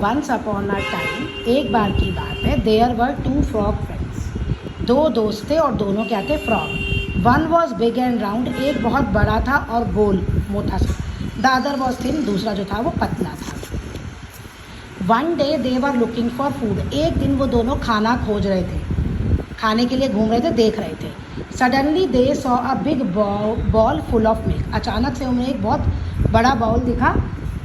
Once upon a time, एक बार की बात है, there were two frog friends, दो दोस्त थे और दोनों क्या थे, frog. One was big and round, एक बहुत बड़ा था और गोल मोटा सा। द अदर वॉज थिन, दूसरा जो था वो पतला था। One day they were looking for food, एक दिन वो दोनों खाना खोज रहे थे, खाने के लिए घूम रहे थे, देख रहे थे। Suddenly they saw a big ball full of milk, अचानक से उन्हें एक बहुत बड़ा बाउल दिखा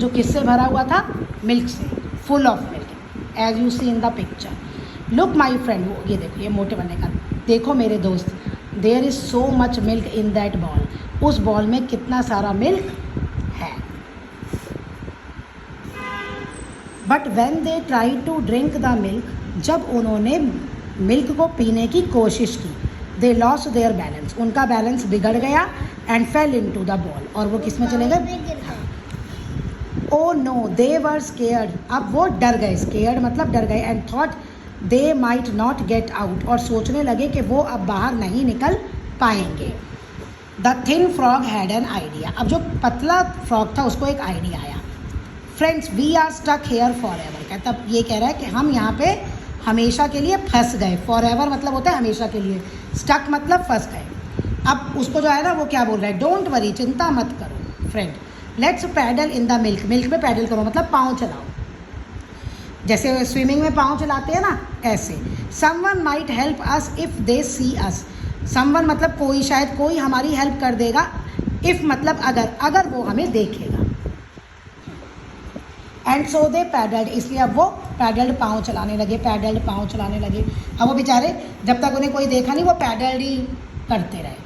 जो किससे भरा हुआ था, मिल्क से, full of milk, as you see in the picture. Look my friend, ये देखो, ये मोटे बनने का, देखो मेरे दोस्त, there is so much milk in that bowl, उस बॉल में कितना सारा मिल्क है। But when they try to drink the milk, जब उन्होंने मिल्क को पीने की कोशिश की, दे लॉस्ट देयर बैलेंस, उनका बैलेंस बिगड़ गया, and fell into the ball, और वो किस में चले गए, ओ नो दे वर स्केयर्ड, अब वो डर गए, स्केयर्ड मतलब डर गए, and thought they might not get out, और सोचने लगे कि वो अब बाहर नहीं निकल पाएंगे। The thin frog had an idea, अब जो पतला फ्रॉग था उसको एक आइडिया आया। Friends we are stuck here forever, कहता ये कह रहा है कि हम यहाँ पे हमेशा के लिए फंस गए। फॉर एवर मतलब होता है हमेशा के लिए, स्टक मतलब फंस गए। अब उसको जो है ना वो क्या बोल रहा है, डोंट वरी, चिंता मत करो friend, let's paddle in the milk, milk में पैडल करो मतलब पाँव चलाओ, जैसे स्विमिंग में पाँव चलाते हैं ना, ऐसे। Someone might help us if they see us, someone मतलब कोई, शायद कोई हमारी हेल्प कर देगा, इफ़ मतलब अगर, अगर वो हमें देखेगा। एंड सो दे पैडल्ड, इसलिए अब वो पैडल्ड, पाँव चलाने लगे, पैडल्ड पाँव चलाने लगे। अब वो बेचारे जब तक उन्हें कोई देखा नहीं वो पैडल्ड ही करते रहे।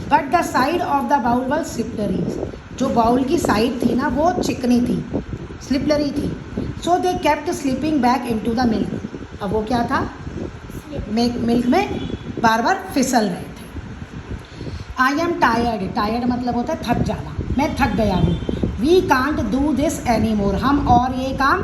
But the side of the bowl was slippery, जो बाउल की साइड थी ना वो चिकनी थी, स्लिपरी थी। So they kept slipping back into the milk, अब वो क्या था, मिल्क में बार बार फिसल रहे थे। आई एम टायर्ड, टायर्ड मतलब होता है थक जाना, मैं थक गया हूँ। We can't do this any more, हम और ये काम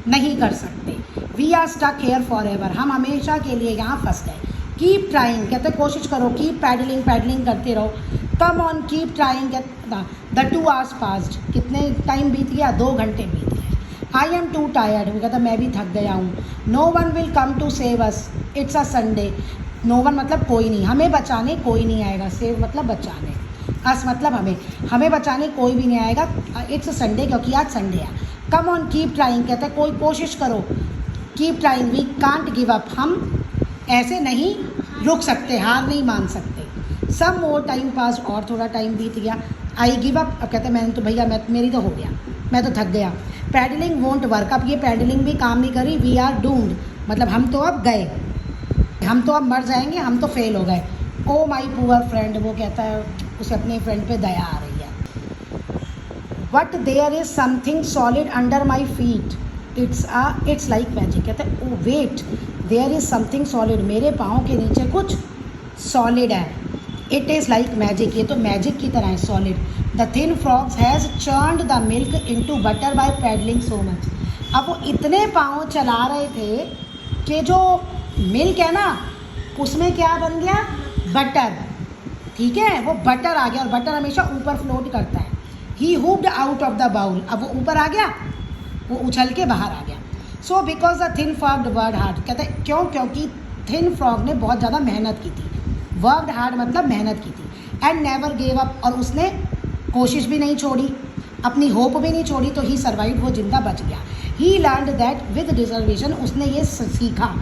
नहीं कर सकते। We are stuck here forever, हम हमेशा के लिए यहाँ फंस गए। कीप ट्राइंग, कहते कोशिश करो, कीप पैडलिंग, पैडलिंग करते रहो। Come on keep trying, the 2 hours passed, कितने टाइम बीत गया, 2 घंटे बीत गए। आई एम टू टायर्ड, वो कहता मैं भी थक गया हूँ। No one will come to save us, it's a Sunday, no one मतलब कोई नहीं, हमें बचाने कोई नहीं आएगा, सेव मतलब बचाने, अस मतलब हमें बचाने कोई भी नहीं आएगा, इट्स अ संडे क्योंकि आज संडे है। कम ऑन कीप ट्राइंग, कहता है कोई कोशिश करो, keep trying, we can't give up, हम ऐसे नहीं रुक सकते, हार नहीं मान सकते। सम मोर टाइम पास, और थोड़ा टाइम बीत गया। आई गिव अप, अब कहते हैं मैंने तो भैया मेरी तो हो गया, मैं तो थक गया। पैडलिंग वोंट वर्क, अब ये पैडलिंग भी काम नहीं करी। वी आर डूम्ड मतलब हम तो अब गए, हम तो अब मर जाएंगे, हम तो फेल हो गए। ओ माई पुअर फ्रेंड, वो कहता है उसे अपने फ्रेंड पे दया आ रही है। But there is something solid under my feet, it's like magic, कहते हैं oh wait, there is something solid, मेरे पाँव के नीचे कुछ सॉलिड है। इट इज़ लाइक मैजिक, ये तो मैजिक की तरह है, solid. The thin frogs has churned the milk into butter by paddling so much, अब वो इतने पाँव चला रहे थे कि जो मिल्क है ना उसमें क्या बन गया, बटर, ठीक है, वो बटर आ गया, और बटर हमेशा ऊपर फ्लोट करता है। ही हुप्ड आउट ऑफ द बाउल, अब वो ऊपर आ गया, वो उछल के बाहर आ गया। So because the thin frog worked hard, कहते हैं क्यों, क्योंकि थिन फ्रॉग ने बहुत ज़्यादा मेहनत की थी, वर्कड हार्ड मतलब मेहनत की थी। एंड नेवर गेव अप, और उसने कोशिश भी नहीं छोड़ी, अपनी होप भी नहीं छोड़ी, तो ही सर्वाइव, वो जिंदा बच गया। ही लर्नड दैट विद डिटर्मिनेशन, उसने ये सीखा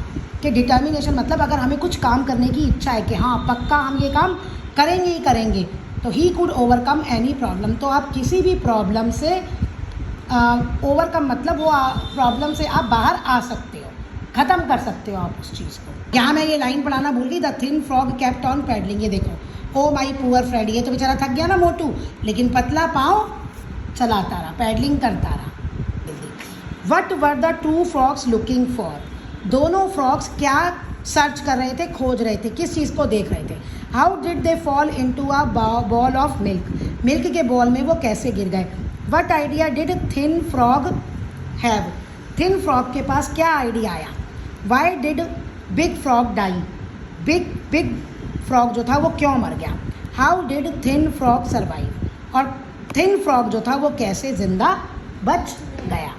कि डिटर्मिनेशन मतलब अगर हमें कुछ काम करने की इच्छा है कि हाँ पक्का हम ये काम करेंगे ही करेंगे, तो he could overcome any problem, तो आप किसी भी प्रॉब्लम से ओवरकम मतलब वो प्रॉब्लम से आप बाहर आ सकते हो, ख़त्म कर सकते हो आप उस चीज़ को। यहाँ मैं ये लाइन पढ़ाना भूल गई, the thin frog kept on paddling, ये देखो, ओ माई पुअर फ्रेंड, ये तो बेचारा थक गया ना मोटू, लेकिन पतला पाँव चलाता रहा, पैडलिंग करता रहा। What were the 2 frogs looking for, दोनों फ्रॉग्स क्या सर्च कर रहे थे, खोज रहे थे, किस चीज़ को देख रहे थे। How did they fall into a bowl of milk, milk के बॉल में वो कैसे गिर गए। What idea did thin frog have, thin frog के पास क्या आइडिया आया। Why did big frog die, big frog जो था वो क्यों मर गया। How did thin frog survive, और थिन फ्रॉग जो था वो कैसे ज़िंदा बच गया।